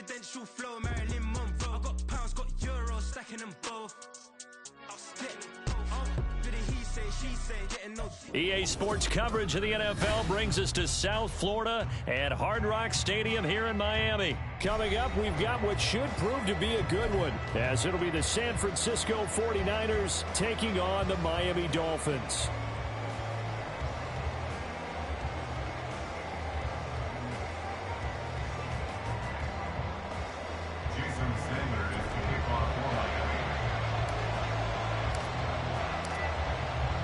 Presidential flow, Marilyn Monroe. I got pounds, got euros, stacking them both. EA Sports coverage of the NFL brings us to South Florida at Hard Rock Stadium here in Miami. Coming up, we've got what should prove to be a good one, as it'll be the San Francisco 49ers taking on the Miami Dolphins.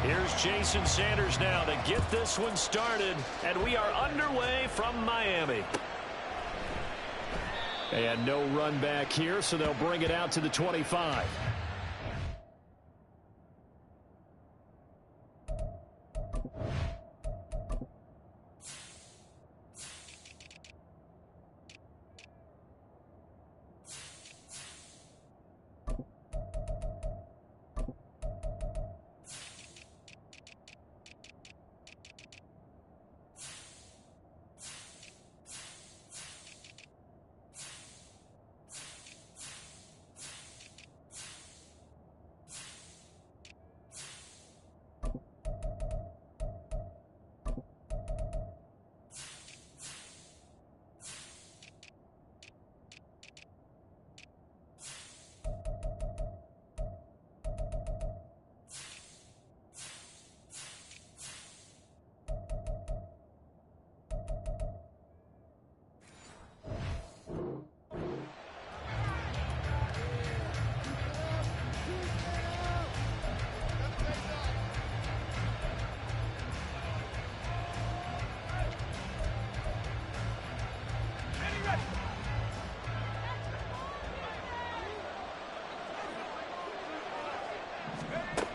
Here's Jason Sanders now to get this one started, and we are underway from Miami. And no run back here, so they'll bring it out to the 25.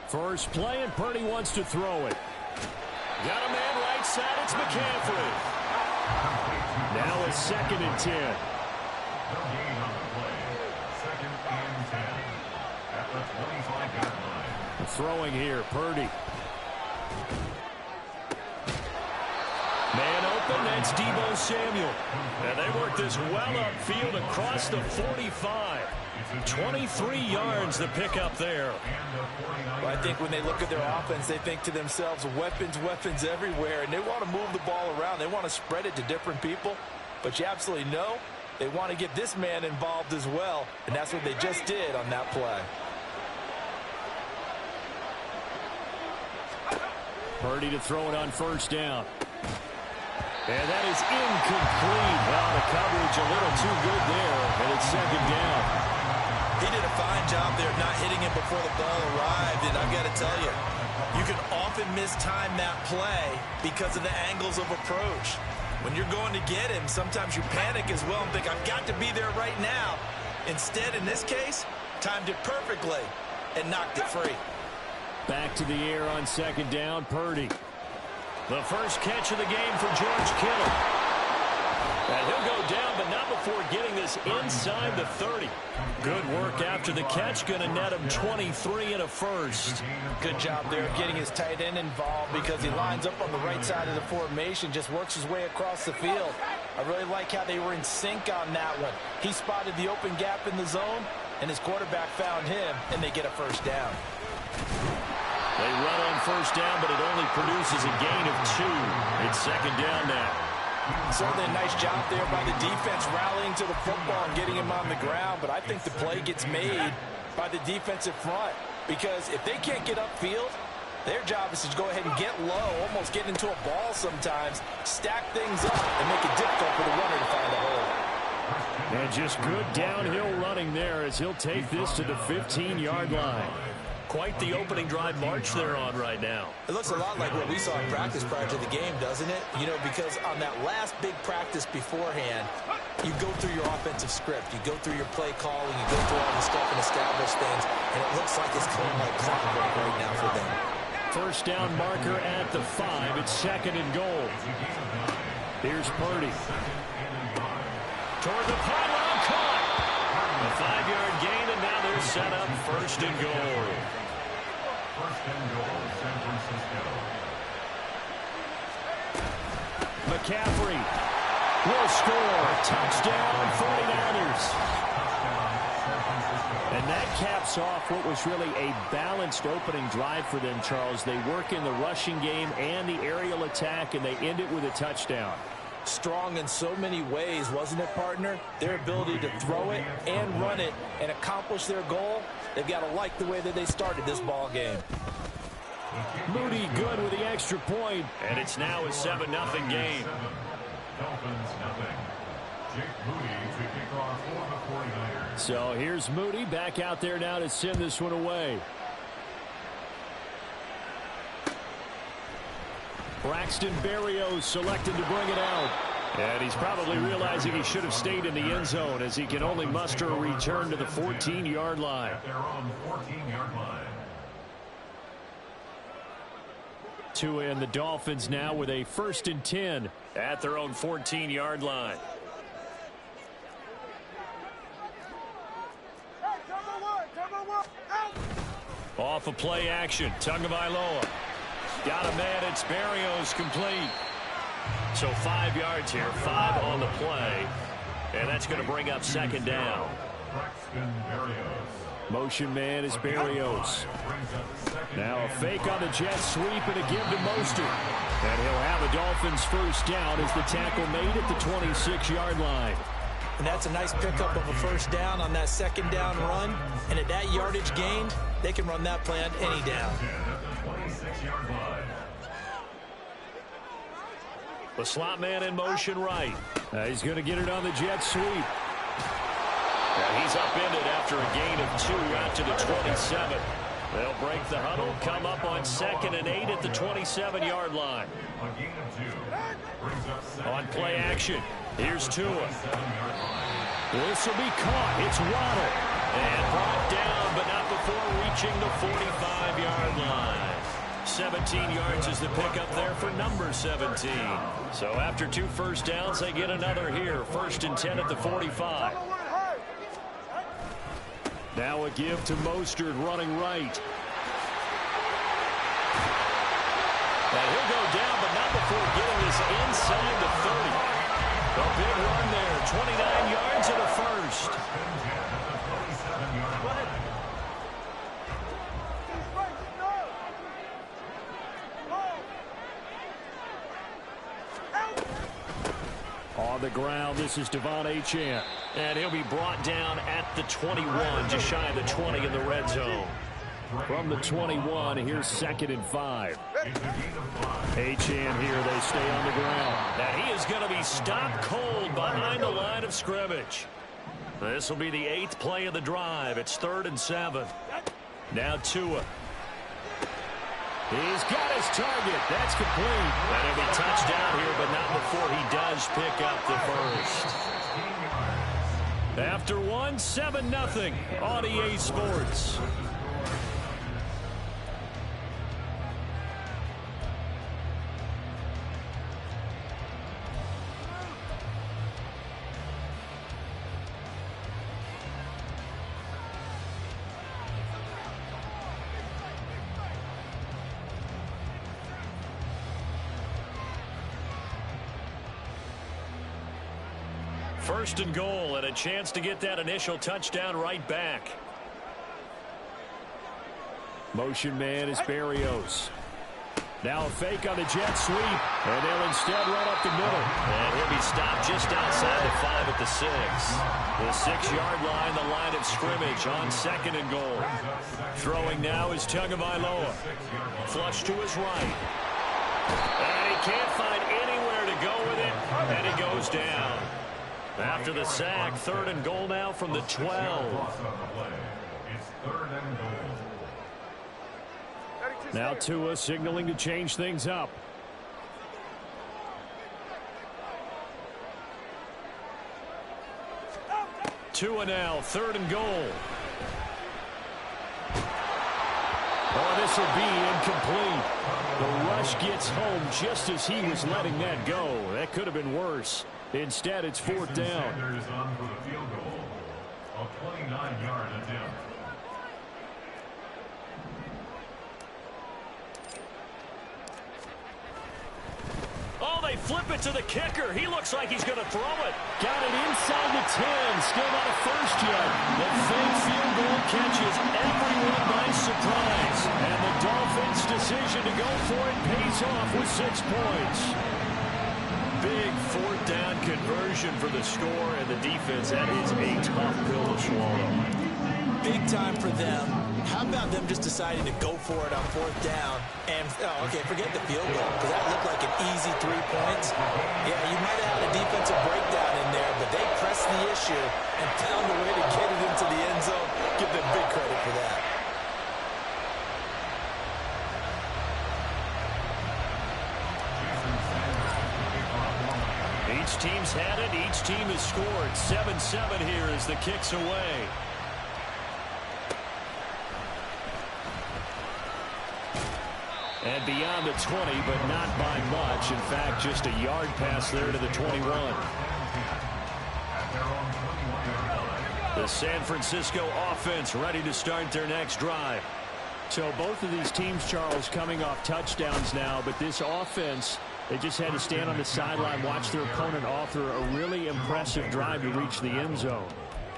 First play, and Purdy wants to throw it. Got a man right side, it's McCaffrey. Now it's 2nd and 10. No gain on the play. 2nd and 10. At the 25-yard line. Throwing here, Purdy. Man open, that's Deebo Samuel. And they work this well upfield across the 45. 23 yards to pick up there. Well, I think when they look at their offense, they think to themselves, weapons, weapons everywhere, and they want to move the ball around. They want to spread it to different people, but you absolutely know they want to get this man involved as well, and that's what they just did on that play. Purdy to throw it on 1st down. And that is incomplete. Well, the coverage a little too good there, and it's 2nd down. He did a fine job there not hitting him before the ball arrived, and I've got to tell you, you can often mistime that play because of the angles of approach. When you're going to get him, sometimes you panic as well and think, I've got to be there right now. Instead, in this case, timed it perfectly and knocked it free. Back to the air on 2nd down, Purdy. The first catch of the game for George Kittle. And he'll go down, but not before getting this inside the 30. Good work after the catch. Going to net him 23 and a first. Good job there of getting his tight end involved because he lines up on the right side of the formation, just works his way across the field. I really like how they were in sync on that one. He spotted the open gap in the zone, and his quarterback found him, and they get a first down. They run on 1st down, but it only produces a gain of 2. It's 2nd down now. Certainly a nice job there by the defense rallying to the football and getting him on the ground, but I think the play gets made by the defensive front because if they can't get upfield, their job is to go ahead and get low, almost get into a ball sometimes, stack things up, and make it difficult for the runner to find a hole. And just good downhill running there as he'll take this to the 15-yard line. Quite the opening drive march they're on right now. It looks a lot like what we saw in practice prior to the game, doesn't it? You know, because on that last big practice beforehand, you go through your offensive script, you go through your play calling, you go through all the stuff and establish things, and it looks like it's coming like clockwork right now for them. First down marker at the 5. It's 2nd and goal. Here's Purdy. Toward the pylon, caught. A 5-yard gain, and now they're set up 1st and goal. 1st and goal, San Francisco. McCaffrey will score. Touchdown, 49ers. caps off what was really a balanced opening drive for them, Charles. They work in the rushing game and the aerial attack, and they end it with a touchdown. Strong in so many ways, wasn't it, partner? Their ability to throw it and run it and accomplish their goal, they've got to like the way that they started this ball game. Moody good with the extra point, and it's now a 7-0 game. Dolphins nothing. Jake Moody to kick off for the 49ers. So here's Moody back out there now to send this one away. Braxton Berrios selected to bring it out. And he's probably realizing he should have stayed in the end zone as he can only muster a return to the 14-yard line. At their own 14-yard line. Tua and the Dolphins now with a 1st and 10 at their own 14-yard line. Off of play action, Tagovailoa. Got a man, it's Berrios complete. So 5 yards here, 5 on the play. And that's going to bring up 2nd down. Motion man is Berrios. Now a fake on the jet sweep and a give to Mostert. And he'll have a Dolphins 1st down as the tackle made at the 26-yard line. And that's a nice pickup of a 1st down on that 2nd down run. And at that yardage gained, they can run that play on any down. The slot man in motion right. He's going to get it on the jet sweep. And he's upended after a gain of 2 out to the 27. They'll break the huddle, come up on 2nd and 8 at the 27-yard line. On play action, here's Tua. This will be caught. It's Waddle. And brought down, but not before reaching the 45-yard line. 17 yards is the pickup there for number 17. So after 2 1st downs, they get another here. 1st and 10 at the 45. Now a give to Mostert running right. And he'll go down, but not before getting this inside the 30. A big run there, 29 yards and a 1st. On the ground, this is Devon Achane. And he'll be brought down at the 21, just shy of the 20 in the red zone. From the 21, here's 2nd and 5. Achane here, they stay on the ground. Now he is going to be stopped cold behind the line of scrimmage. This will be the 8th play of the drive. It's 3rd and 7. Now Tua. He's got his target. That's complete. And he'll be touchdown here, but not before he does pick up the 1st. After 1, 7-0 on EA Sports. First and goal, and a chance to get that initial touchdown right back. Motion man is Berrios. Now a fake on the jet sweep, and they'll instead run up the middle. And he'll be stopped just outside the 5 at the 6. The 6-yard line, the line of scrimmage on 2nd and goal. Throwing now is Tagovailoa. Flush to his right. And he can't find anywhere to go with it, and he goes down. After the sack, 3rd and goal now from the 12. It's 3rd and goal. Now Tua signaling to change things up. Tua now, 3rd and goal. Oh, this will be incomplete. The rush gets home just as he was letting that go. That could have been worse. Instead, it's 4th down. Sanders on for the field goal. A 29-yard attempt. Oh, they flip it to the kicker. He looks like he's going to throw it. Got it inside the 10. Still not a 1st yet. The fake field goal catches everyone by surprise. And the Dolphins' decision to go for it pays off with 6 points. Big 4th down conversion for the score, and the defense, that is a tough pill to swallow. Big time for them. How about them just deciding to go for it on 4th down? And, okay, forget the field goal, because that looked like an easy 3 points. Yeah, you might have had a defensive breakdown in there, but they pressed the issue and found a way to get it into the end zone. Give them big credit for that. Each team's had it. Each team has scored. 7-7 here as the kick's away. And beyond the 20, but not by much. In fact, just a yard pass there to the 21. The San Francisco offense ready to start their next drive. So both of these teams, Charles, coming off touchdowns now, but this offense, they just had to stand on the sideline, watch their opponent author a really impressive drive to reach the end zone.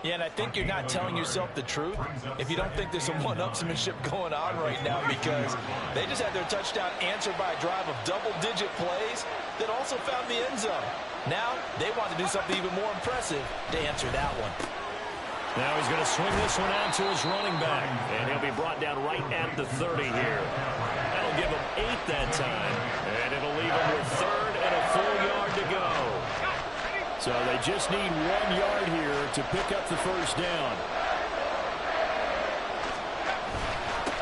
Yeah, and I think you're not telling yourself the truth if you don't think there's some one-upsmanship going on right now, because they just had their touchdown answered by a drive of double-digit plays that also found the end zone. Now they want to do something even more impressive to answer that one. Now he's going to swing this one out to his running back, and he'll be brought down right at the 30 here. That'll give him 8 that time, and it'll leave him with 3rd and a full yard to go. So they just need 1 yard here to pick up the 1st down.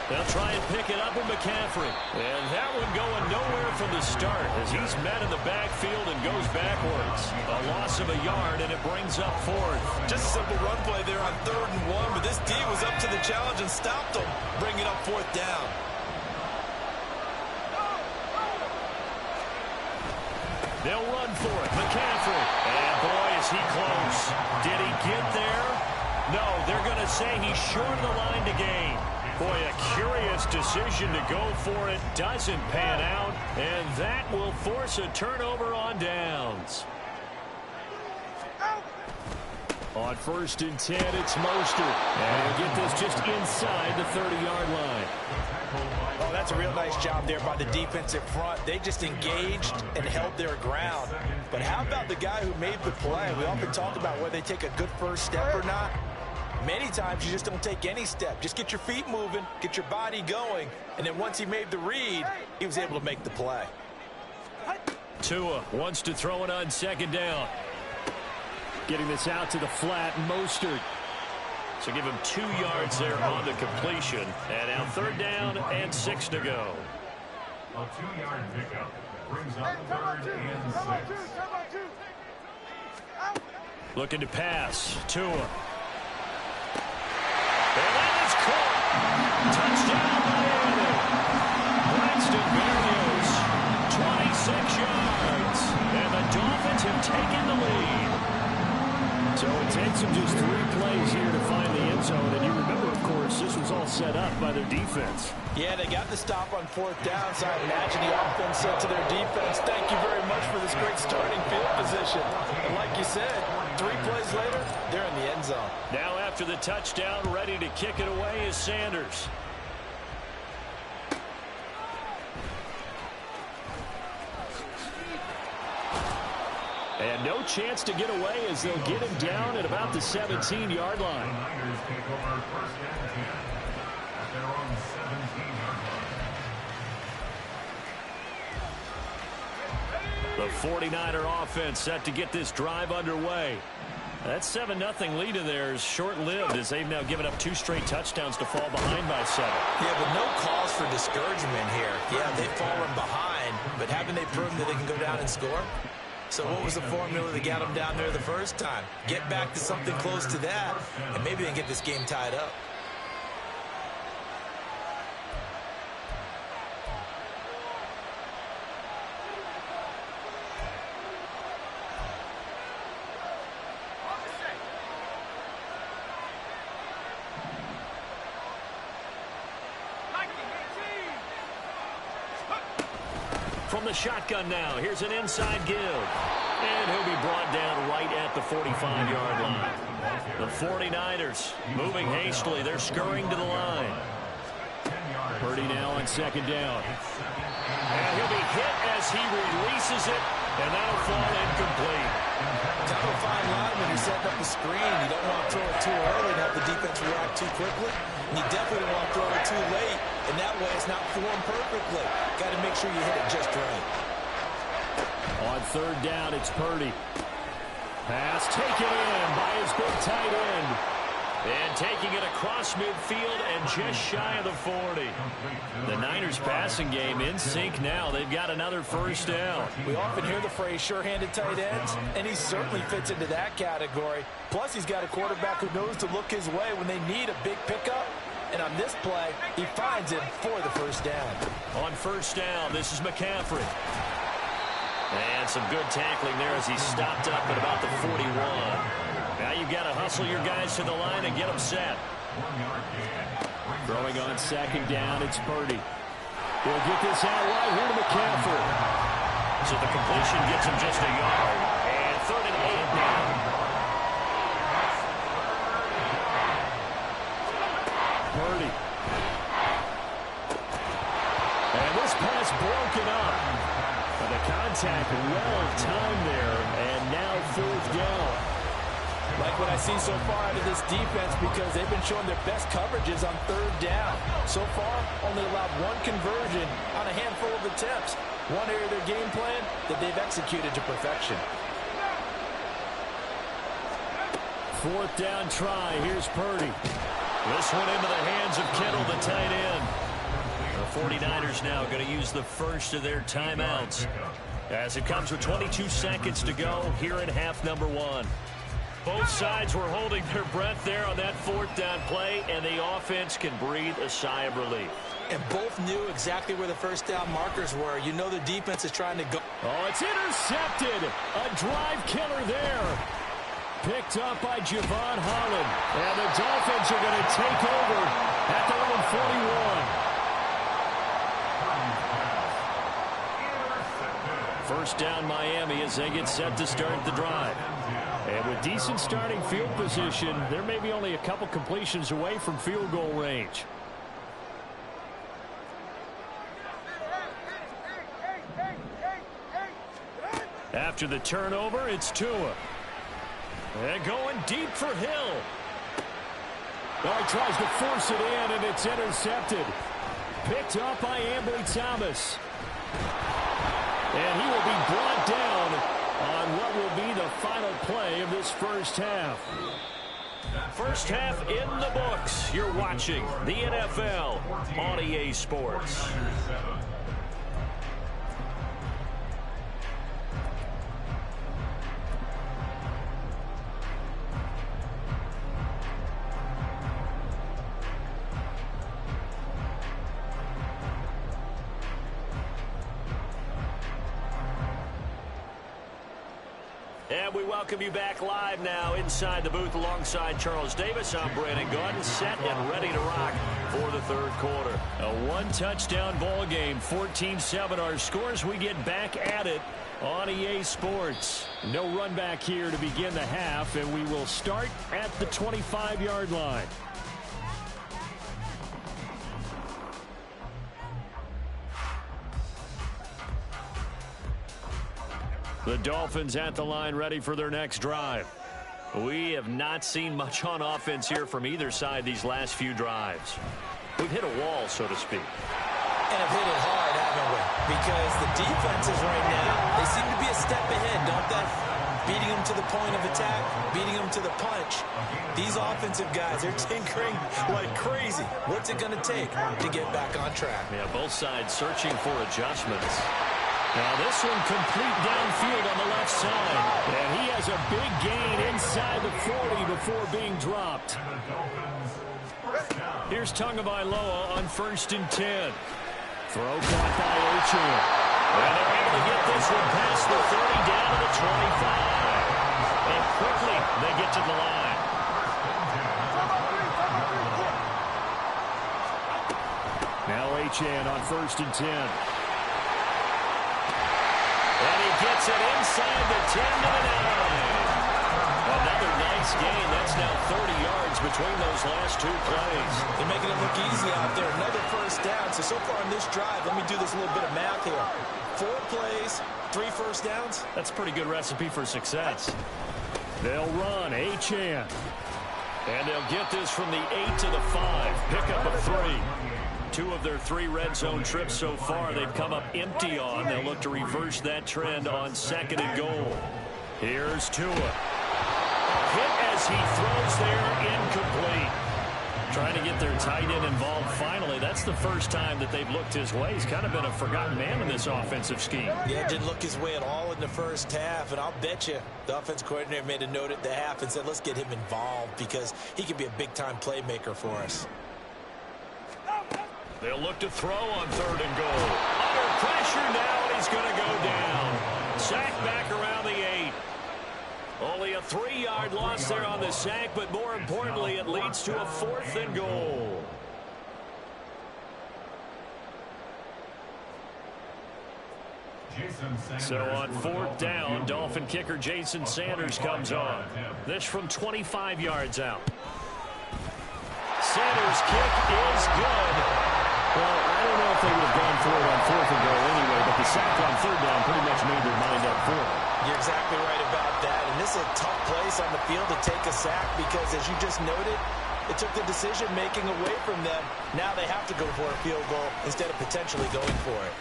They'll try and pick it up with McCaffrey. And that one going nowhere from the start as he's met in the backfield and goes backwards. A loss of a yard, and it brings up 4th. Just a simple run play there on 3rd and 1, but this D was up to the challenge and stopped them, bringing up 4th down. They'll run for it. McCaffrey. And boy, is he close. Did he get there? No, they're going to say he's short of the line to gain. Boy, a curious decision to go for it. Doesn't pan out. And that will force a turnover on downs. On 1st and 10, it's Mostert. And he'll get this just inside the 30-yard line. Oh, that's a real nice job there by the defensive front. They just engaged and held their ground. But how about the guy who made the play? We often talk about whether they take a good first step or not. Many times you just don't take any step. Just get your feet moving, get your body going, and then once he made the read, he was able to make the play. Tua wants to throw it on 2nd down. Getting this out to the flat, Mostert. So give him 2 yards there on the completion. And now 3rd down and 6 to go. A 2-yard pickup brings up 3rd and 6. Looking to pass. Tua. And that is caught. Touchdown Miami. Braxton Berrios, 26 yards. And the Dolphins have taken the lead. So it takes them just 3 plays here to find the end zone. And you remember, of course, this was all set up by their defense. Yeah, they got the stop on 4th down, so I imagine the offense said to their defense, thank you very much for this great starting field position. And like you said, 3 plays later, they're in the end zone. Now after the touchdown, ready to kick it away is Sanders. And no chance to get away as they'll get him down at about the 17-yard line. The Niners take over 1st and 10 at their own 17-yard line. The 49er offense set to get this drive underway. That 7-0 lead of theirs short-lived as they've now given up 2 straight touchdowns to fall behind by 7. Yeah, but no cause for discouragement here. Yeah, they've fallen behind, but haven't they proven that they can go down and score? So what was the formula that got them down there the first time? Get back to something close to that, and maybe they can get this game tied up. From the shotgun now, here's an inside give. And he'll be brought down right at the 45-yard line. The 49ers moving hastily. They're scurrying to the line. Purdy now on second down. And he'll be hit as he releases it, and that'll fall incomplete. Kind of a fine line when you're setting up the screen. You don't want to throw it too early and have the defense react too quickly. And you definitely don't want to throw it too late, and that way it's not formed perfectly. Got to make sure you hit it just right. On third down, it's Purdy. Pass taken in by his big tight end. And taking it across midfield and just shy of the 40. The Niners passing game in sync now. They've got another first down. We often hear the phrase sure-handed tight ends, and he certainly fits into that category. Plus, he's got a quarterback who knows to look his way when they need a big pickup. And on this play, he finds him for the first down. On first down, this is McCaffrey. And some good tackling there as he stopped up at about the 41. Now you've got to hustle your guys to the line and get them set. Throwing on second down, it's Purdy. He'll get this out right here to McCaffrey. So the completion gets him just a yard. And 3rd and 8 now. Purdy. And this pass broken up. But the contact well timed there. And now 4th down. Like what I see so far out of this defense because they've been showing their best coverages on 3rd down. So far, only allowed one conversion on a handful of attempts. One area of their game plan that they've executed to perfection. 4th down try. Here's Purdy. This one into the hands of Kittle, the tight end. The 49ers now going to use the first of their timeouts as it comes with 22 seconds to go here in half number 1. Both sides were holding their breath there on that 4th down play, and the offense can breathe a sigh of relief. And both knew exactly where the first down markers were. You know the defense is trying to go. Oh, it's intercepted. A drive killer there. Picked up by Javon Holland. And the Dolphins are going to take over at their own 41. First down Miami as they get set to start the drive. And with decent starting field position, there may be only a couple completions away from field goal range. After the turnover, it's Tua. And going deep for Hill. Well, he tries to force it in, and it's intercepted. Picked up by Ambry Thomas. And he will be brought down on what will be the final play of this first half. First half in the books. You're watching the NFL on EA Sports. And we welcome you back live now inside the booth alongside Charles Davis. I'm Brandon Gaudin, set and ready to rock for the 3rd quarter. A one-touchdown ball game, 14-7 our scores. We get back at it on EA Sports. No run back here to begin the half, and we will start at the 25-yard line. The Dolphins at the line ready for their next drive. We have not seen much on offense here from either side these last few drives. We've hit a wall, so to speak. And have hit it hard, haven't we? Because the defenses right now, they seem to be a step ahead, don't they? Beating them to the point of attack, beating them to the punch. These offensive guys are tinkering like crazy. What's it going to take to get back on track? Yeah, both sides searching for adjustments. Now this one complete downfield on the left side. And he has a big gain inside the 40 before being dropped. Here's Tagovailoa on 1st and 10. Throw caught by Ochoa. And they're able to get this one past the 30 down to the 25. And quickly they get to the line. Now Achane on 1st and 10. And he gets it inside the 10 to the 9. Another nice gain. That's now 30 yards between those last two plays. They're making it look easy out there. Another first down. So far in this drive, let me do this little bit of math here. 4 plays, 3 first downs. That's a pretty good recipe for success. They'll run Achane. And they'll get this from the 8 to the 5. Pickup of 3. 2 of their 3 red zone trips so far they've come up empty on. They'll look to reverse that trend on 2nd and goal. Here's Tua. Hit as he throws there, incomplete. Trying to get their tight end involved finally. That's the first time that they've looked his way. He's kind of been a forgotten man in this offensive scheme. Yeah, didn't look his way at all in the first half, and I'll bet you the offense coordinator made a note at the half and said, let's get him involved because he could be a big-time playmaker for us. They'll look to throw on 3rd and goal. Under pressure now, and he's going to go down. Sack back around the 8. Only a 3-yard loss there on the sack, but more importantly, it leads to a 4th and goal. So on 4th down, Dolphin kicker Jason Sanders comes on. This from 25 yards out. Sanders' kick is good. Well, I don't know if they would have gone for it on 4th and goal anyway, but the sack on 3rd down pretty much made their mind up for it. You're exactly right about that. And this is a tough place on the field to take a sack because, as you just noted, it took the decision-making away from them. Now they have to go for a field goal instead of potentially going for it.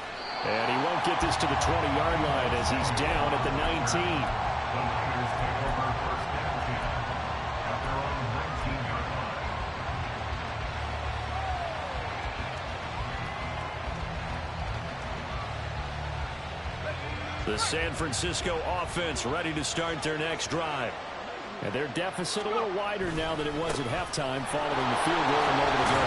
And he won't get this to the 20-yard line as he's down at the 19. The San Francisco offense ready to start their next drive. And their deficit a little wider now than it was at halftime following the field goal and over to go.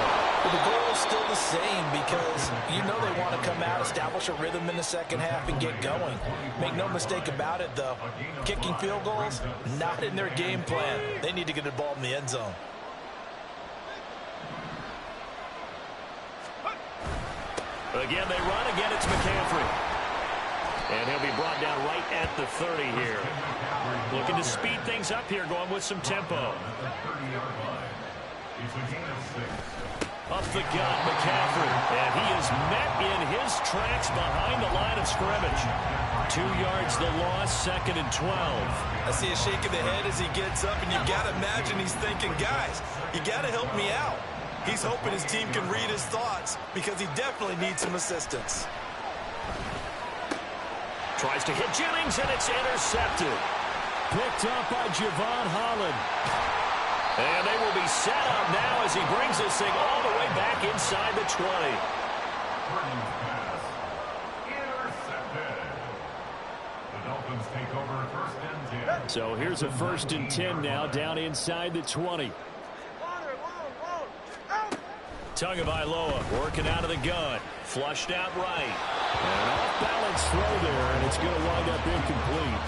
Well, the goal is still the same because you know they want to come out, establish a rhythm in the second half, and get going. Make no mistake about it, though. Kicking field goals, not in their game plan. They need to get the ball in the end zone. Again, they run. Again, it's McCaffrey. And he'll be brought down right at the 30 here. Looking to speed things up here, going with some tempo. Up the gut, McCaffrey. And he is met in his tracks behind the line of scrimmage. 2 yards the loss, 2nd and 12. I see a shake of the head as he gets up, and you got to imagine he's thinking, guys, you got to help me out. He's hoping his team can read his thoughts because he definitely needs some assistance. Tries to hit Jennings, and it's intercepted. Picked up by Javon Holland. And they will be set up now as he brings this thing all the way back inside the 20. So here's a 1st and 10 now down inside the 20. Tagovailoa working out of the gun. Flushed out right. An off-balance throw there, and it's going to wind up incomplete.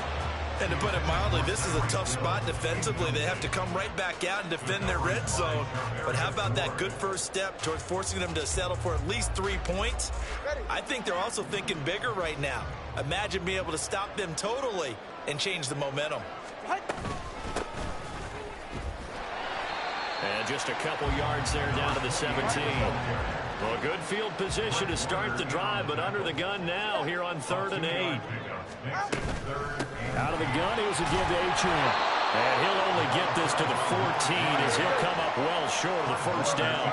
And to put it mildly, this is a tough spot defensively. They have to come right back out and defend their red zone. But how about that good first step towards forcing them to settle for at least 3 points? I think they're also thinking bigger right now. Imagine being able to stop them totally and change the momentum. And just a couple yards there down to the 17. Well, good field position to start the drive, but under the gun now here on 3rd and 8. Out of the gun, here's a give to Achane. And he'll only get this to the 14 as he'll come up well short of the 1st down.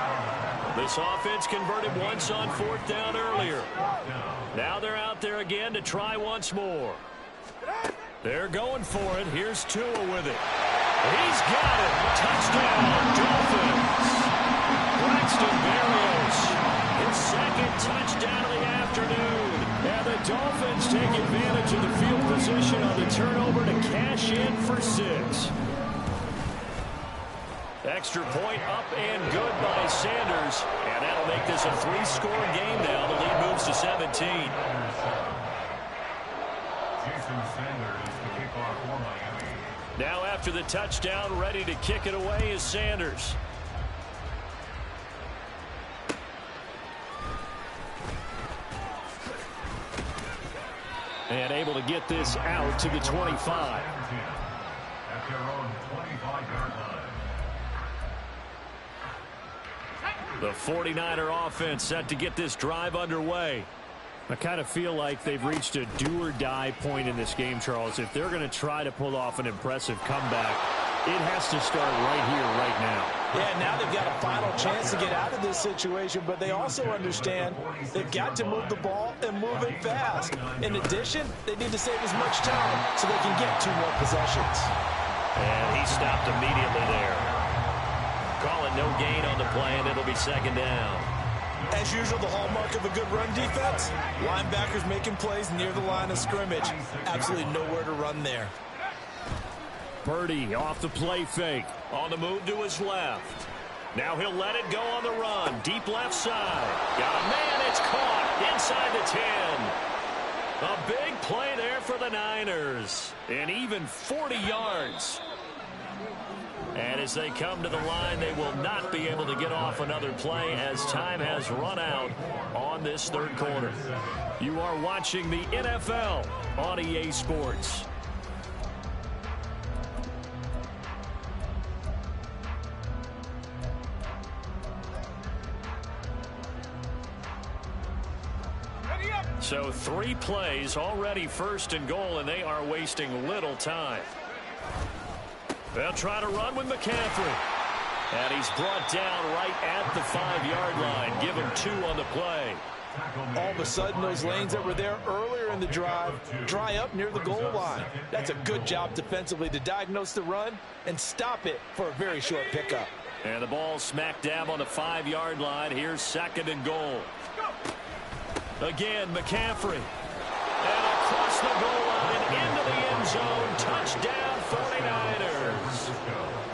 This offense converted once on 4th down earlier. Now they're out there again to try once more. They're going for it. Here's Tua with it. He's got it. Touchdown, Dolphins. Braxton Berrios, his 2nd touchdown of the afternoon. And the Dolphins take advantage of the field position on the turnover to cash in for 6. Extra point up and good by Sanders. And that'll make this a 3-score game now. The lead moves to 17. Now after the touchdown, ready to kick it away is Sanders. And able to get this out to the 25. At their own 25-yard line. The 49er offense set to get this drive underway. I kind of feel like they've reached a do-or-die point in this game, Charles. If they're going to try to pull off an impressive comeback, it has to start right here, right now. Yeah, now they've got a final chance to get out of this situation, but they also understand they've got to move the ball and move it fast. In addition, they need to save as much time so they can get 2 more possessions. And he stopped immediately there. Call it no gain on the play, and it'll be second down. As usual, the hallmark of a good run defense, linebackers making plays near the line of scrimmage. Absolutely nowhere to run there. Purdy off the play fake. On the move to his left. Now he'll let it go on the run. Deep left side. Got a man. It's caught inside the 10. A big play there for the Niners. And even 40 yards. And as they come to the line, they will not be able to get off another play as time has run out on this third quarter. You are watching the NFL on EA Sports. So 3 plays already first and goal, and they are wasting little time. They'll try to run with McCaffrey. And he's brought down right at the 5-yard line. Give him 2 on the play. All of a sudden, those lanes that were there earlier in the drive dry up near the goal line. That's a good job defensively to diagnose the run and stop it for a very short pickup. And the ball smack dab on the 5-yard line. Here's second and goal. Again, McCaffrey. And across the goal line into the end zone. Touchdown, 49ers.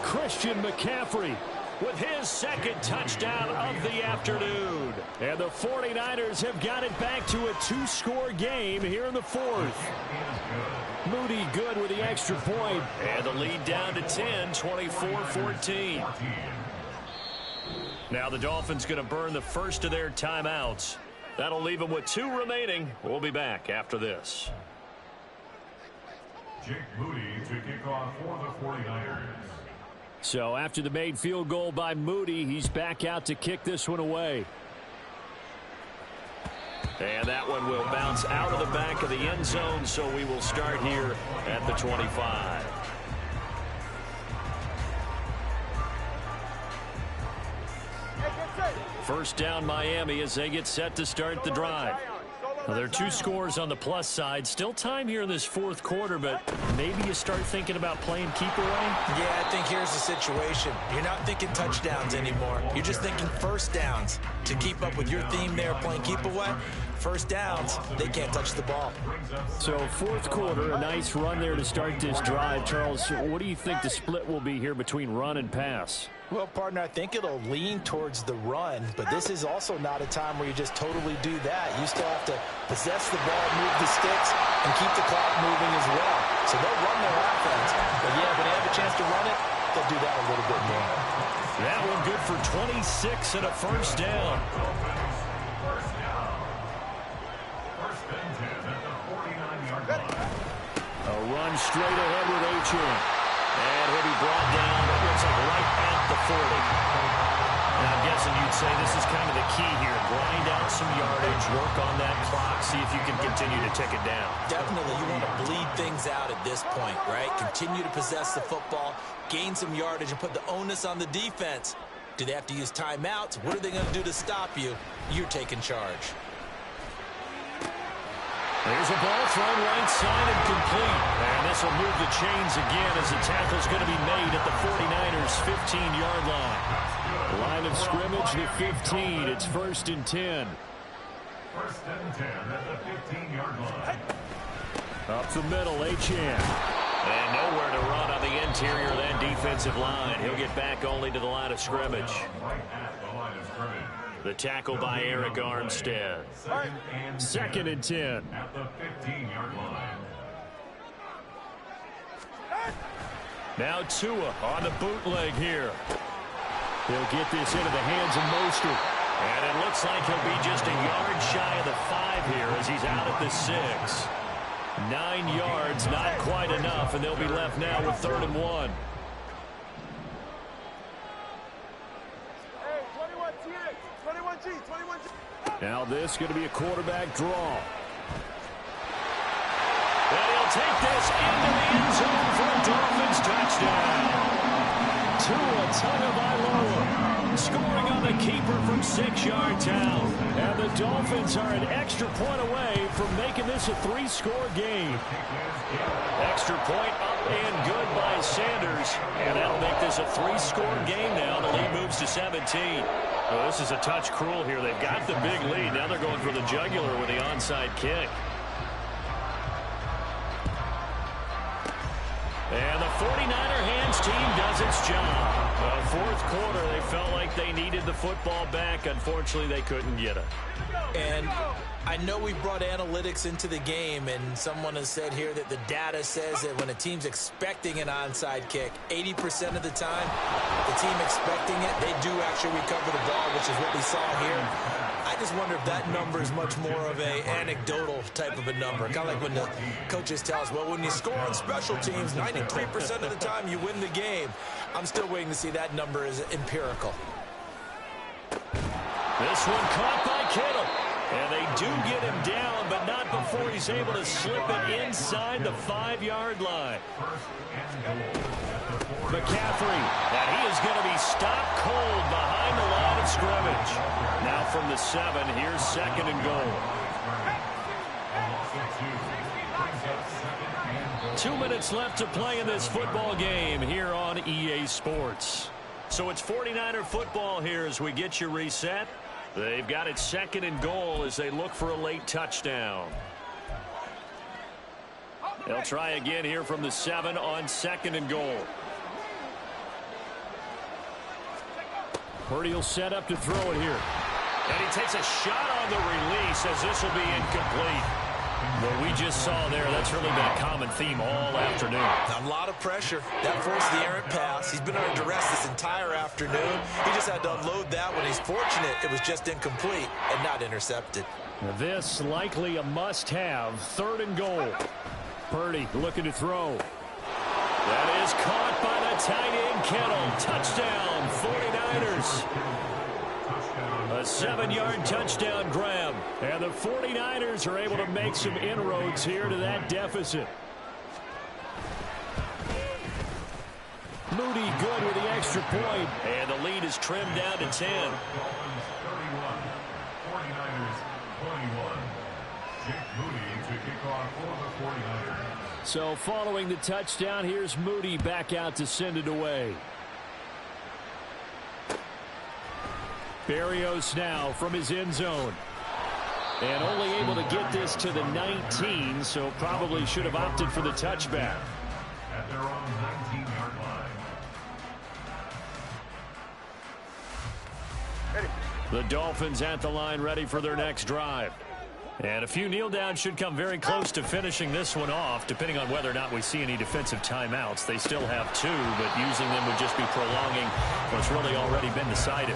Christian McCaffrey with his second touchdown of the afternoon. And the 49ers have got it back to a 2-score game here in the 4th. Moody good with the extra point. And the lead down to 10, 24-14. Now the Dolphins going to burn the first of their timeouts. That'll leave them with 2 remaining. We'll be back after this. Jake Moody to kick off for the 49ers. So after the made field goal by Moody, he's back out to kick this one away. And that one will bounce out of the back of the end zone, so we will start here at the 25. First down Miami as they get set to start the drive. Now, there are 2 scores on the plus side. Still time here in this 4th quarter, but maybe you start thinking about playing keep away? Yeah, I think here's the situation. You're not thinking touchdowns anymore. You're just thinking first downs. To keep up with your theme there, playing keep away, first downs, they can't touch the ball. So 4th quarter, a nice run there to start this drive. Charles, what do you think the split will be here between run and pass? Well, partner, I think it'll lean towards the run, but this is also not a time where you just totally do that. You still have to possess the ball, move the sticks, and keep the clock moving as well. So they'll run their offense, but yeah, when they have a chance to run it, they'll do that a little bit more. That one good for 26 and a first down. First and 10 at the 49-yard line. A run straight ahead with Achane. And he'll be brought down, it looks like right at the 40. And I'm guessing you'd say this is kind of the key here. Grind out some yardage, work on that clock, see if you can continue to tick it down. Definitely, you want to bleed things out at this point, right? Continue to possess the football, gain some yardage, and put the onus on the defense. Do they have to use timeouts? What are they going to do to stop you? You're taking charge. There's a ball thrown right side and complete. And this will move the chains again as the tackle's going to be made at the 49ers' 15-yard line. Line of scrimmage, the 15. It's first and 10. First and 10 at the 15-yard line. Up the middle, Achane. And nowhere to run on the interior of that defensive line. He'll get back only to the line of scrimmage. Right at the line of scrimmage. The tackle by Eric Armstead. Second and 10. At the 15-yard line. Now Tua on the bootleg here. He'll get this into the hands of Mostert. And it looks like he'll be just a yard shy of the 5 here as he's out at the 6. 9 yards, not quite enough, and they'll be left now with 3rd and 1. Now this is going to be a quarterback draw. And he'll take this into the end zone for a Dolphins touchdown. Tua Tagovailoa scoring on the keeper from 6-yard out. And the Dolphins are an extra point away from making this a 3-score game. Extra point up and good by Sanders. And that'll make this a 3-score game now. The lead moves to 17. Well, this is a touch cruel here. They've got the big lead. Now they're going for the jugular with the onside kick. And the 49er hands team does its job. Fourth quarter, they felt like they needed the football back. Unfortunately, they couldn't get it. And I know we brought analytics into the game, and someone has said here that the data says that when a team's expecting an onside kick, 80% of the time, the team expecting it, they do actually recover the ball, which is what we saw here. I just wonder if that number is much more of a anecdotal type of a number. Kind of like when the coaches tell us, well, when you score on special teams, 93% of the time you win the game. I'm still waiting to see that number is empirical. This one caught by Kittle. And they do get him down, but not before he's able to slip it inside the 5-yard line. McCaffrey, and he is going to be stopped cold behind the line of scrimmage. Now from the 7, here's 2nd and goal. 2 minutes left to play in this football game here on EA Sports. So it's 49er football here as we get you reset. They've got it 2nd and goal as they look for a late touchdown. They'll try again here from the 7 on 2nd and goal. Purdy will set up to throw it here. And he takes a shot on the release as this will be incomplete. What we just saw there, that's really been a common theme all afternoon. A lot of pressure. That forced the errant pass. He's been under duress this entire afternoon. He just had to unload that one. He's fortunate it was just incomplete and not intercepted. This likely a must-have. 3rd and goal. Purdy looking to throw. That is caught by the tight end Kittle. Touchdown, 49ers. A 7-yard touchdown grab. And the 49ers are able to make some inroads here to that deficit. Moody good with the extra point. And the lead is trimmed down to 10. 49ers 21. Jake Moody to kick off for the 49ers. So following the touchdown, here's Moody back out to send it away. Berrios now from his end zone. And only able to get this to the 19, so probably should have opted for the touchback. At their own 19-yard line. The Dolphins at the line ready for their next drive. And a few kneel downs should come very close to finishing this one off, depending on whether or not we see any defensive timeouts. They still have 2, but using them would just be prolonging what's really already been decided.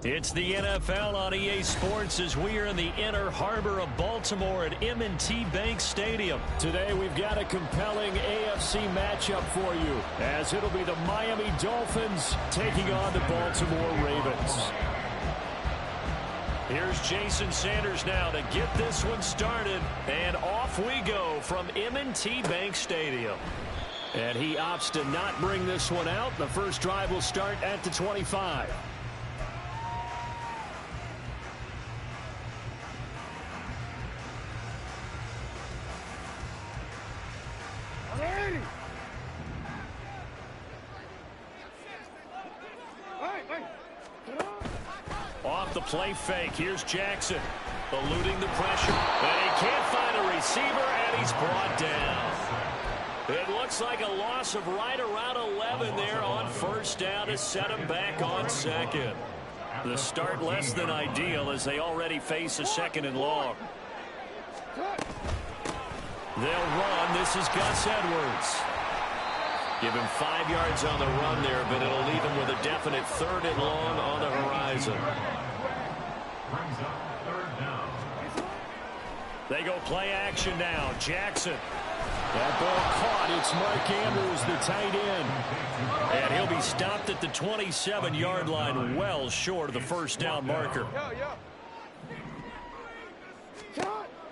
It's the NFL on EA Sports as we are in the inner harbor of Baltimore at M&T Bank Stadium. Today we've got a compelling AFC matchup for you as it'll be the Miami Dolphins taking on the Baltimore Ravens. Here's Jason Sanders now to get this one started, and off we go from M&T Bank Stadium. And he opts to not bring this one out. The first drive will start at the 25. Off the play fake, here's Jackson, eluding the pressure, and he can't find a receiver, and he's brought down. It looks like a loss of right around 11 there on first down to set him back on second. The start less than ideal as they already face a second and long. They'll run. This is Gus Edwards. Give him 5 yards on the run there, but it'll leave him with a definite third and long on the horizon. They go play action now. Jackson. That ball caught. It's Mark Andrews, the tight end. And he'll be stopped at the 27-yard line, well short of the first down marker.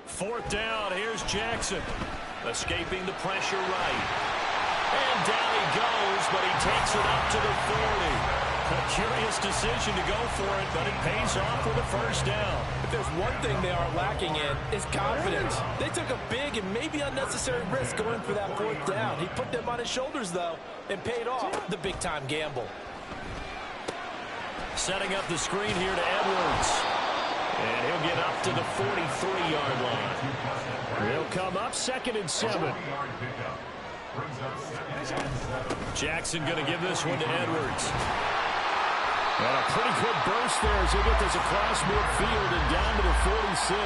Fourth down, here's Jackson. Escaping the pressure right. And down he goes, but he takes it up to the 40. A curious decision to go for it, but it pays off with a first down. If there's one thing they are lacking in, it's confidence. They took a big and maybe unnecessary risk going for that fourth down. He put them on his shoulders, though, and paid off the big-time gamble. Setting up the screen here to Edwards. And he'll get up to the 43-yard line. He'll come up 2nd and 7. Jackson going to give this one to Edwards. And a pretty good burst there as he gets this across midfield and down to the 46.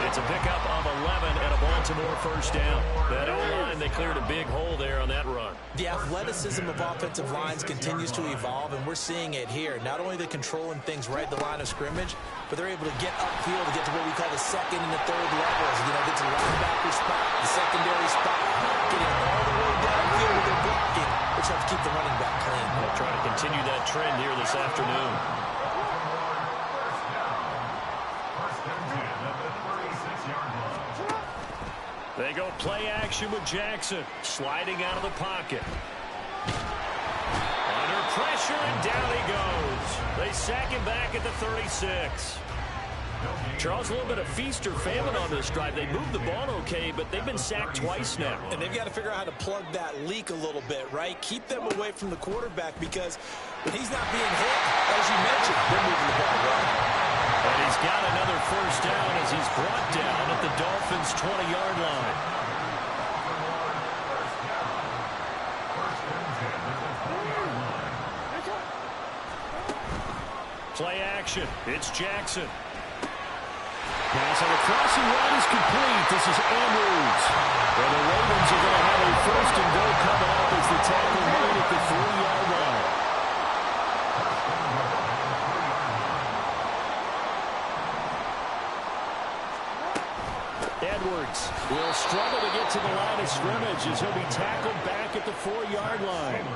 It's a pickup of 11 and a Baltimore first down. That O-line, they cleared a big hole there on that run. The athleticism of offensive lines continues to evolve, and we're seeing it here. Not only are they controlling things right at the line of scrimmage, but they're able to get upfield to get to what we call the second and the third levels. You know, get to the linebacker spot, the secondary spot, getting all the way downfield with their blocking, which helps keep the running back clean. They'll try to continue that trend here this afternoon. They go play action with Jackson, sliding out of the pocket. Under pressure, and down he goes. They sack him back at the 36. Charles, a little bit of feast or famine on this drive. They moved the ball okay, but they've been sacked twice now. And they've got to figure out how to plug that leak a little bit, right? Keep them away from the quarterback because when he's not being hit, as you mentioned, they're moving the ball well. And he's got another first down as he's brought down at the Dolphins' 20-yard line. Play action. It's Jackson. Pass on the crossing route is complete. This is Andrews. And the Ravens are going to have a first and goal coming up as the tackle made at the 3-yard line. Edwards will struggle to get to the line of scrimmage as he'll be tackled back at the 4-yard line.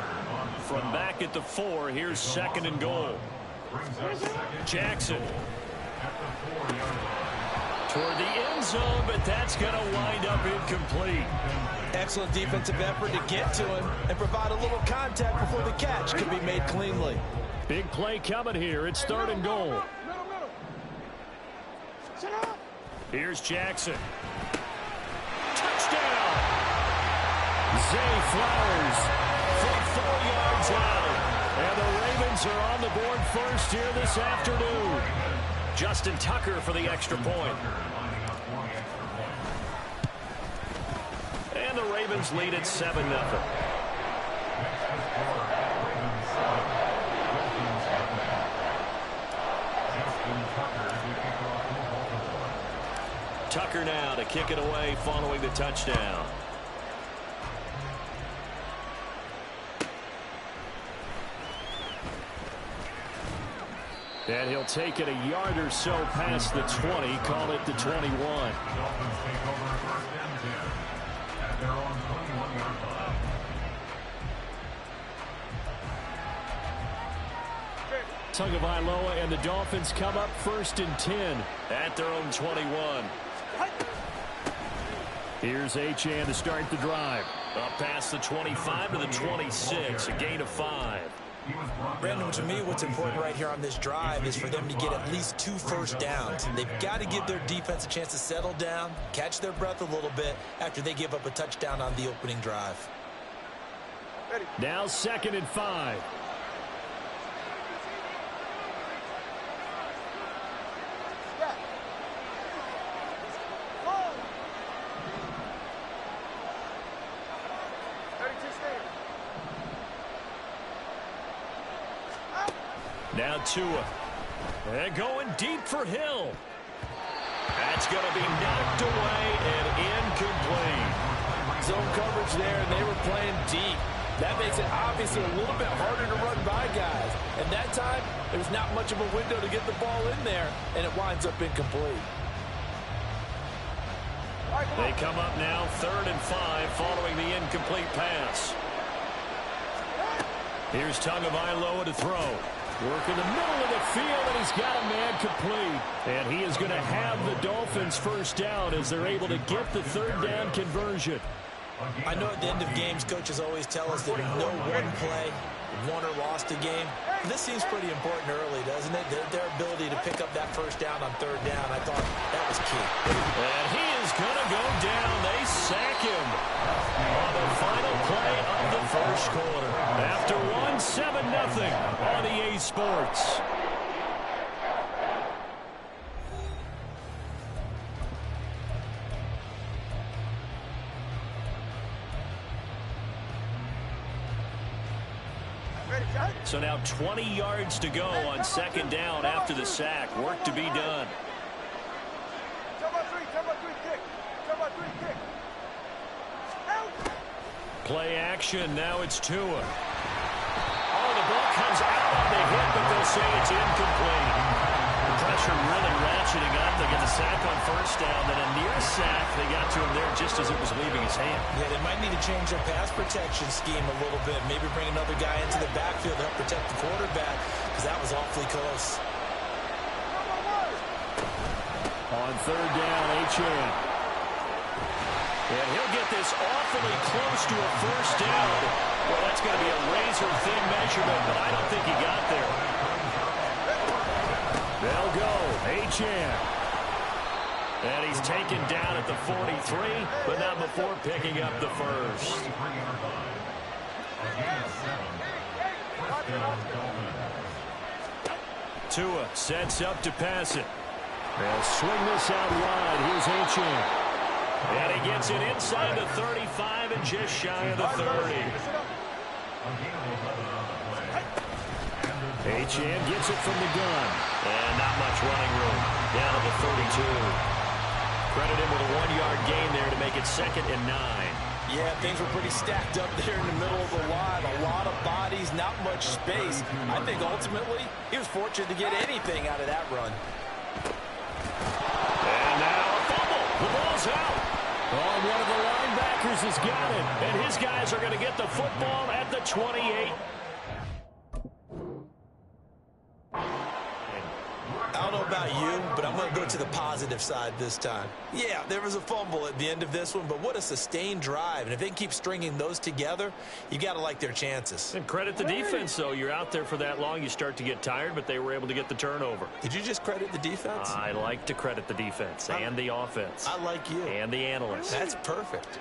From back at the 4, here's 2nd and goal. Jackson toward the end zone, but that's going to wind up incomplete. Excellent defensive effort to get to him and provide a little contact before the catch could be made cleanly. Big play coming here. It's 3rd and goal. Here's Jackson. Touchdown! Zay Flowers from 4 yards out. And the Ravens are on the board first here this afternoon. Justin Tucker for the extra point. And the Ravens lead at 7-0. Tucker now to kick it away following the touchdown. And he'll take it a yard or so past the 20, call it the 21. Dolphins take over first and 10 at their own 21-yard line. Tagovailoa and the Dolphins come up first and 10 at their own 21. Here's Achane to start the drive. Up past the 25 to the 26, a gain of 5. Brandon, to me, what's important right here on this drive is for them to get at least 2 first downs. They've got to give their defense a chance to settle down, catch their breath a little bit after they give up a touchdown on the opening drive. Now 2nd and 5. Now Tua. And going deep for Hill. That's going to be knocked away and incomplete. Zone coverage there, and they were playing deep. That makes it obviously a little bit harder to run by guys. And that time, there's not much of a window to get the ball in there, and it winds up incomplete. They come up now 3rd and 5 following the incomplete pass. Here's Tagovailoa to throw. Work in the middle of the field, and he's got a man complete. And he is going to have the Dolphins first down as they're able to get the 3rd down conversion. I know at the end of games, coaches always tell us that no one play won or lost a game. This seems pretty important early, doesn't it? Their ability to pick up that first down on 3rd down, I thought that was key. And he is going to go down. They sack him on the final play of the first quarter. After 1-7-0 on EA Sports. So now 20 yards to go on 2nd down after the sack. Work to be done. Play action. Now it's Tua. Oh, the ball comes out on the hit, but they'll say it's incomplete. The pressure really ratcheting up. They get the sack on 1st down, then a near sack. They got to him there just as it was leaving his hand. Yeah, they might need to change their pass protection scheme a little bit. Maybe bring another guy into the backfield to help protect the quarterback, because that was awfully close. On 3rd down, Achane. And he'll get this awfully close to a first down. Well, that's going to be a razor-thin measurement, but I don't think he got there. They'll go. Achane. And he's taken down at the 43, but not before picking up the first. Tua sets up to pass it. They'll swing this out wide. Here's Achane. And he gets it inside the 35 and just shy of the 30. Achane gets it from the gun. And not much running room. Down to the 32. Credit him with a 1-yard gain there to make it 2nd and 9. Yeah, things were pretty stacked up there in the middle of the line. A lot of bodies, not much space. I think ultimately he was fortunate to get anything out of that run. And now a fumble. The ball's out. Oh, one of the linebackers has got it. And his guys are going to get the football at the 28. I don't know about you, but I'm going to go to the positive side this time. Yeah, there was a fumble at the end of this one, but what a sustained drive. And if they can keep stringing those together, you got to like their chances. And credit the defense, though. You're out there for that long, you start to get tired, but they were able to get the turnover. Did you just credit the defense? I like to credit the defense and the offense. I like you. And the analysts. That's perfect.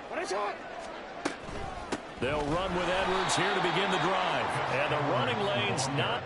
They'll run with Edwards here to begin the drive. And the running lane's not...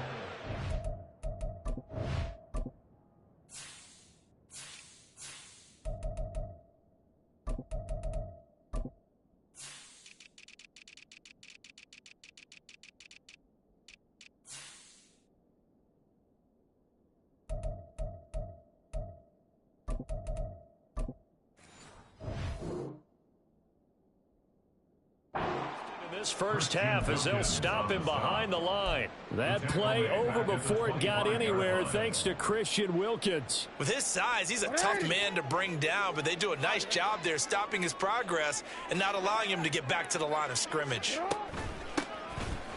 this first half as they'll stop him behind the line. That play over before it got anywhere thanks to Christian Wilkins. With his size, he's a tough man to bring down, but they do a nice job there stopping his progress and not allowing him to get back to the line of scrimmage.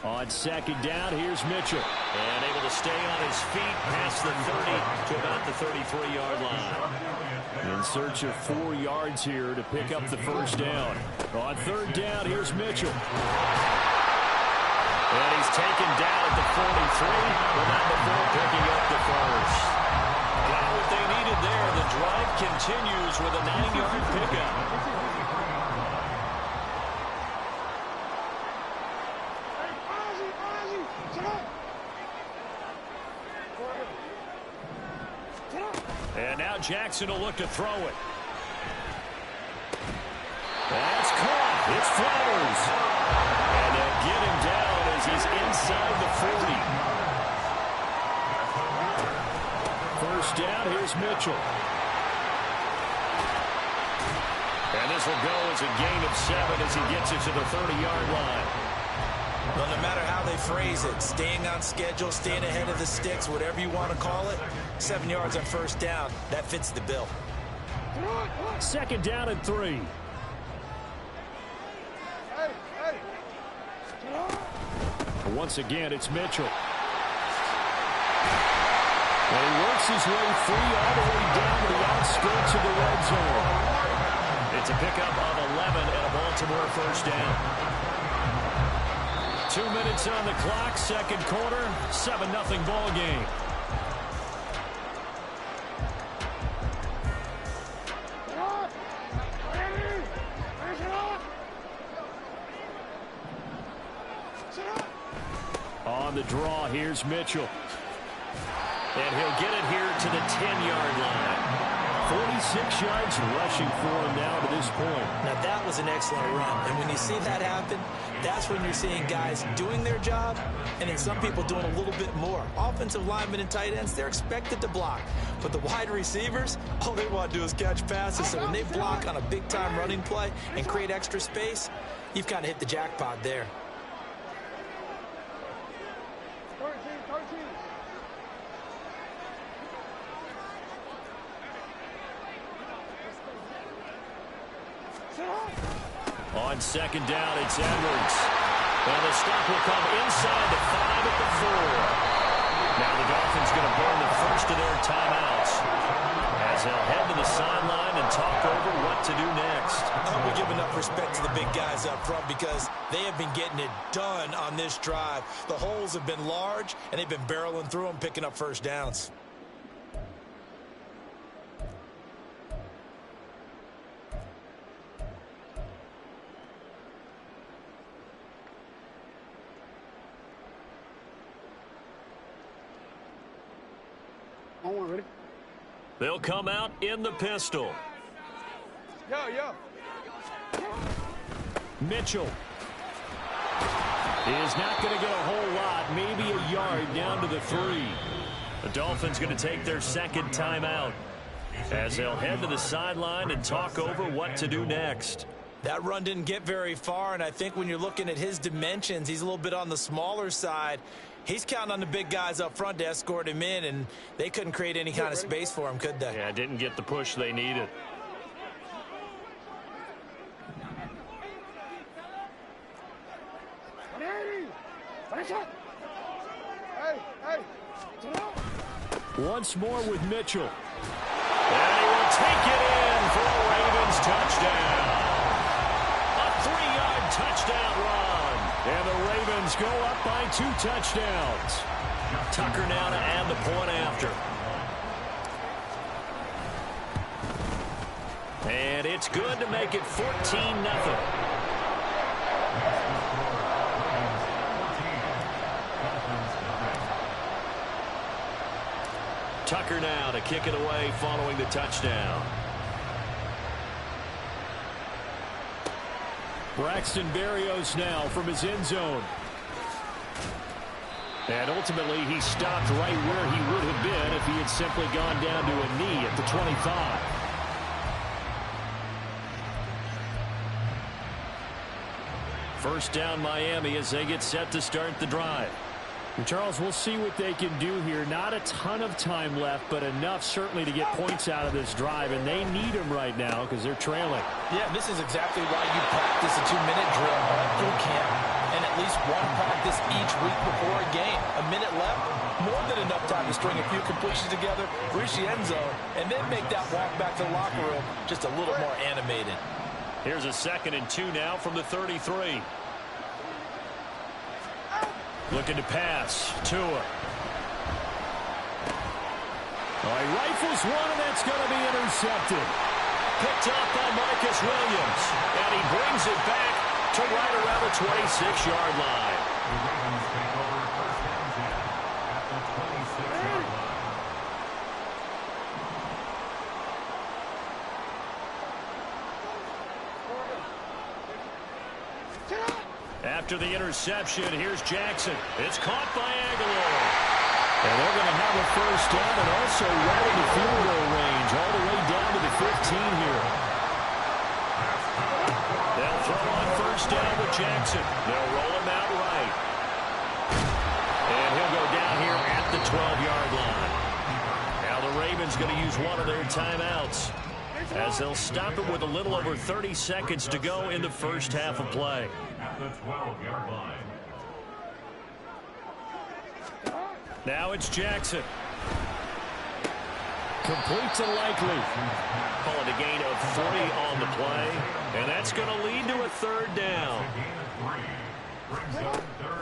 On second down, here's Mitchell. And able to stay on his feet past the 30 to about the 33-yard line. In search of 4 yards here to pick up the first down. On third down, here's Mitchell. And he's taken down at the 43, but not before picking up the first. Got what they needed there. The drive continues with a 9-yard pickup. And now Jackson will look to throw it. That's caught. It's Flowers. And they'll get him down as he's inside the 40. First down, here's Mitchell. And this will go as a gain of 7 as he gets it to the 30-yard line. Well, no matter how they phrase it, staying on schedule, staying ahead of the sticks, whatever you want to call it, 7 yards on first down, that fits the bill. Second down and 3. Once again, it's Mitchell. And he works his way free all the way down to the outskirts of the red zone. It's a pickup of 11 and a Baltimore first down. 2 minutes on the clock, second quarter, 7-0 ball game. On the draw, here's Mitchell. And he'll get it here to the 10-yard line. 46 yards rushing for him now to this point. Now, that was an excellent run. And when you see that happen, that's when you're seeing guys doing their job and then some people doing a little bit more. Offensive linemen and tight ends, they're expected to block. But the wide receivers, all they want to do is catch passes. So when they block on a big-time running play and create extra space, you've kind of hit the jackpot there. On second down, it's Edwards. And the stop will come inside the 5 at the 4. Now the Dolphins going to burn the first of their timeouts as they'll head to the sideline and talk over what to do next. I hope we give enough respect to the big guys up front because they have been getting it done on this drive. The holes have been large, and they've been barreling through them, picking up first downs. Ready? They'll come out in the pistol. Mitchell is not going to get a whole lot, maybe a yard down to the 3. The Dolphins going to take their second timeout as they'll head to the sideline and talk over what to do next. That run didn't get very far, and I think when you're looking at his dimensions, he's a little bit on the smaller side. He's counting on the big guys up front to escort him in, and they couldn't create any kind of space for him, could they? Yeah, didn't get the push they needed. Once more with Mitchell. And he will take it in for a Ravens touchdown. A 3-yard touchdown run. And the Ravens go up by 2 touchdowns. Tucker now to add the point after. And it's good to make it 14-0. Tucker now to kick it away following the touchdown. Braxton Berrios now from his end zone. And ultimately, he stopped right where he would have been if he had simply gone down to a knee at the 25. First down Miami as they get set to start the drive. And Charles, we'll see what they can do here. Not a ton of time left, but enough certainly to get points out of this drive, and they need them right now because they're trailing. Yeah, this is exactly why you practice a 2-minute drill all through camp, and at least one practice each week before a game. A minute left, more than enough time to string a few completions together, reach the end zone, and then make that walk back to the locker room just a little more animated. Here's a 2nd and 2 now from the 33. Looking to pass. Tua. He rifles one, and that's going to be intercepted. Picked up by Marcus Williams. And he brings it back to right around the 26-yard line. The Ravens take over first and 10 at the 26-yard line. After the interception, here's Jackson. It's caught by Aguilar. And they're going to have a first down and also right in the field goal range, all the way down to the 15 here. They'll throw on first down with Jackson. They'll roll him out right. And he'll go down here at the 12-yard line. Now the Ravens going to use one of their timeouts as they'll stop it with a little over 30 seconds to go in the first half of play. At the 12-yard line. Now it's Jackson. Complete to Likely. Call it a gain of 40 on the play. And that's going to lead to a third down.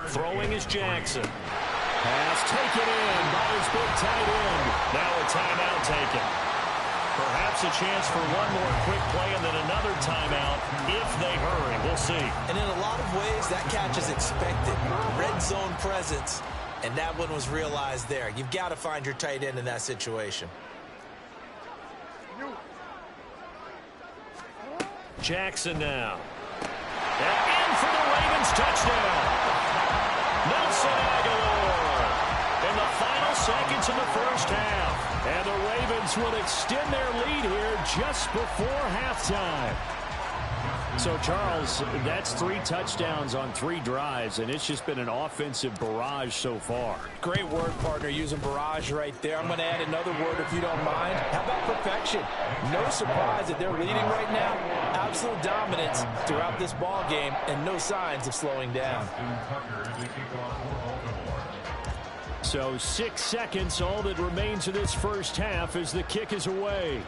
Throwing is Jackson. Pass taken in by his big tight end. Now a timeout taken. Perhaps a chance for one more quick play and then another timeout if they hurry. We'll see. And in a lot of ways, that catch is expected. Red zone presence, and that one was realized there. You've got to find your tight end in that situation. Jackson now. And in for the Ravens touchdown. Nelson Aguilar in the final seconds of the first half. And the Ravens will extend their lead here just before halftime. So, Charles, that's 3 touchdowns on 3 drives, and it's just been an offensive barrage so far. Great word, partner, using barrage right there. I'm going to add another word if you don't mind. How about perfection? No surprise that they're leading right now. Absolute dominance throughout this ball game and no signs of slowing down. So 6 seconds, all that remains of this first half as the kick is away.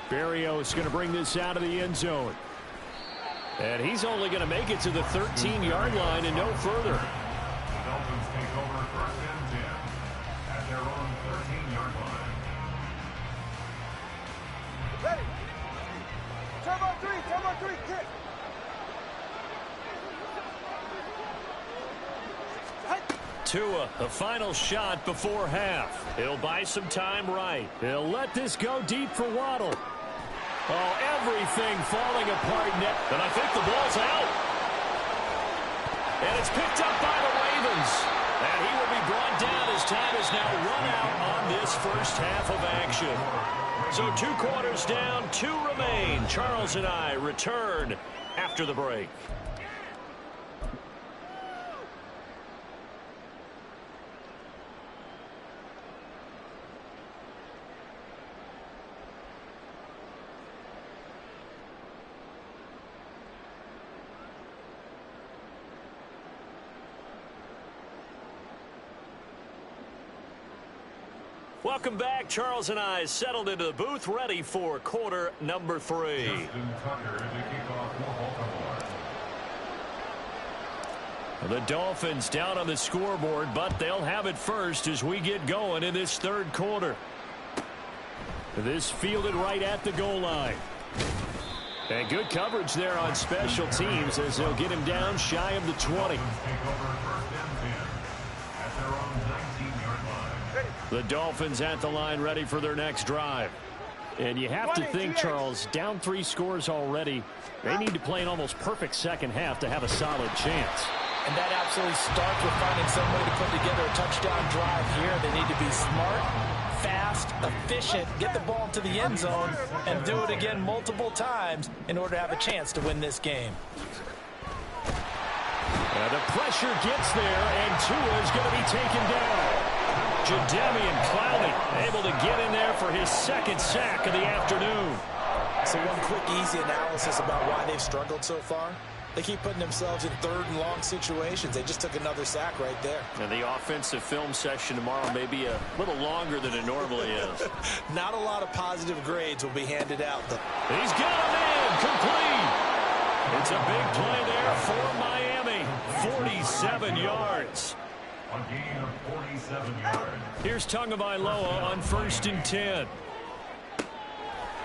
Berrios going to bring this out of the end zone. And he's only going to make it to the 13-yard line and no further. The Dolphins take over first and 10 at their own 13-yard line. Ready. Turbo 3, kick. Tua, the final shot before half. He'll buy some time right. He'll let this go deep for Waddle. Oh, everything falling apart net. And I think the ball's out. And it's picked up by the Ravens. And he will be brought down as time is now run out on this first half of action. So 2 quarters down, 2 remain. Charles and I return after the break. Welcome back. Charles and I settled into the booth, ready for quarter number 3. The Dolphins down on the scoreboard, but they'll have it first as we get going in this third quarter. This fielded right at the goal line. And good coverage there on special teams as they'll get him down shy of the 20. The Dolphins at the line ready for their next drive. And you have to think, Charles, down 3 scores already. They need to play an almost perfect second half to have a solid chance. And that absolutely starts with finding some way to put together a touchdown drive here. They need to be smart, fast, efficient, get the ball to the end zone, and do it again multiple times in order to have a chance to win this game. The pressure gets there, and Tua is going to be taken down. Jadeveon Clowney able to get in there for his second sack of the afternoon. So one quick, easy analysis about why they've struggled so far. They keep putting themselves in third and long situations. They just took another sack right there. And the offensive film session tomorrow may be a little longer than it normally is. Not a lot of positive grades will be handed out, though. He's got him in, complete. It's a big play there for Miami. 47 yards. A gain of 47 yards. Here's Tagovailoa on 1st and 10.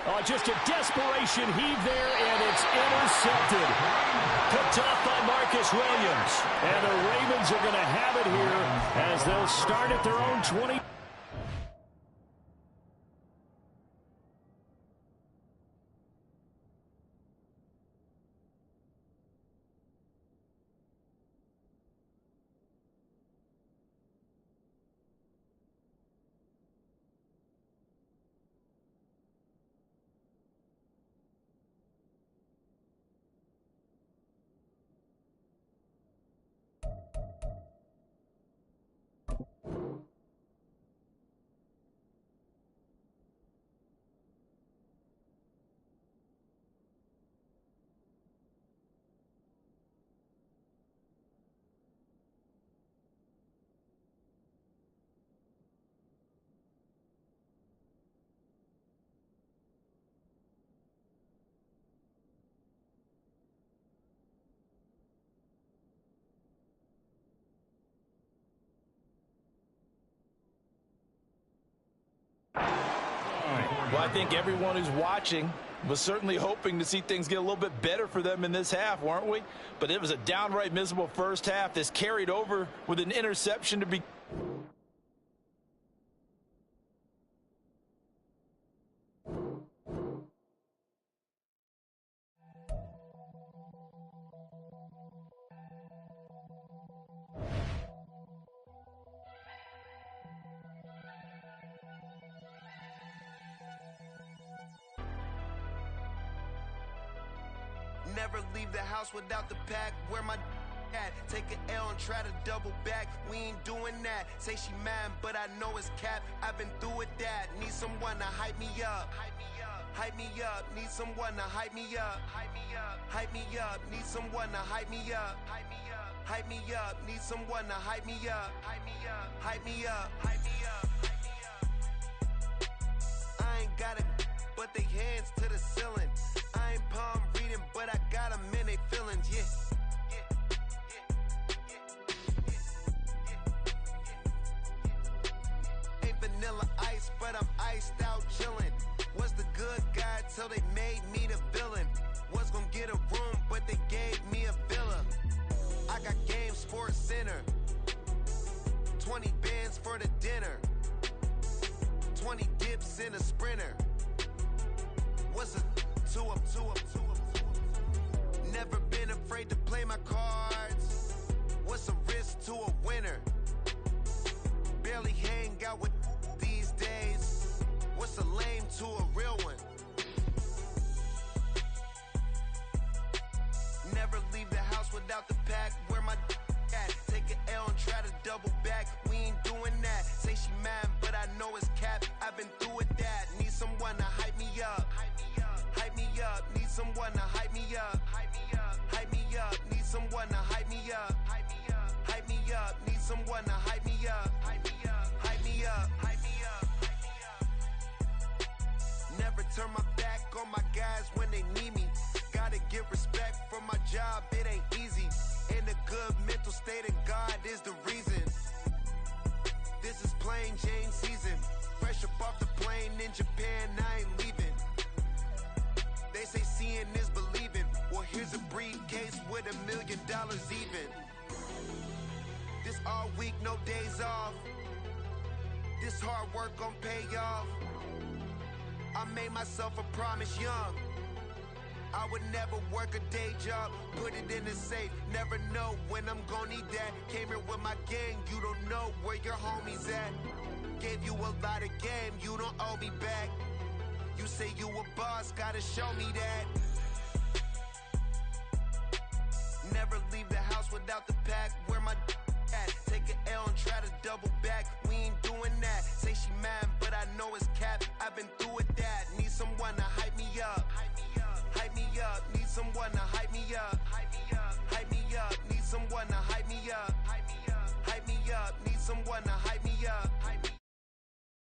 Oh, just a desperation heave there, and it's intercepted. Picked off by Marcus Williams. And the Ravens are going to have it here as they'll start at their own 20. Well, I think everyone who's watching was certainly hoping to see things get a little bit better for them in this half, weren't we? But it was a downright miserable first half. This carried over with an interception to be... Never leave the house without the pack. Where my at? Take an L and try to double back. We ain't doing that. Say she mad, but I know it's cap. I've been through with that. Need someone to hype me up. Hype me up. Hype me up. Need someone to hype me up. Hype me up. Hype me up. Need someone to hype me up. Hype me up. Hype me up. Need someone to hype me up. Hype me up. Hype me up. Hype me up. Hype me up. I ain't got it, but they hands to the ceiling. I ain't palm reading, but I got them in they feelings, yeah. Ain't vanilla ice, but I'm iced out chillin'. Was the good guy till they made me the villain. Was gonna get a room, but they gave me a villa. I got game, Sports Center. 20 bands for the dinner. 20 dips in a Sprinter. What's a two up? Never been afraid to play my cards. What's a risk to a winner? Barely hang out with these days. What's a lame to a real one? Never leave the house without the pack. Where my at? Take an L and try to double back. We ain't doing that. Say she mad, but I know it's cap. I've been through with that. Need someone to hype me up. Hype me up. Hype me up. Need someone to hype me up. Hype me up. Hype me up. Need someone to hype me up. Hype me up. Hype me up. Need someone to hype me up. Hype me up. Hype me up. Hype me up. Hype me up. Never turn my back on my guys when they need me. Gotta give respect for my job. It ain't easy. In a good mental state, and God is the reason. This is plain Jane season. Fresh up off the plane in Japan, I ain't leaving. They say seeing is believing. Well, here's a briefcase with $1 million even. This all week, no days off. This hard work gon' pay off. I made myself a promise young. I would never work a day job, put it in the safe. Never know when I'm gon' need that. Came here with my gang, you don't know where your homies at. gave you a lot of game, you don't owe me back. You say you a boss, gotta show me that. Never leave the house without the pack. Where my at? Take an L and try to double back. We ain't doing that. Say she mad, but I know it's cap.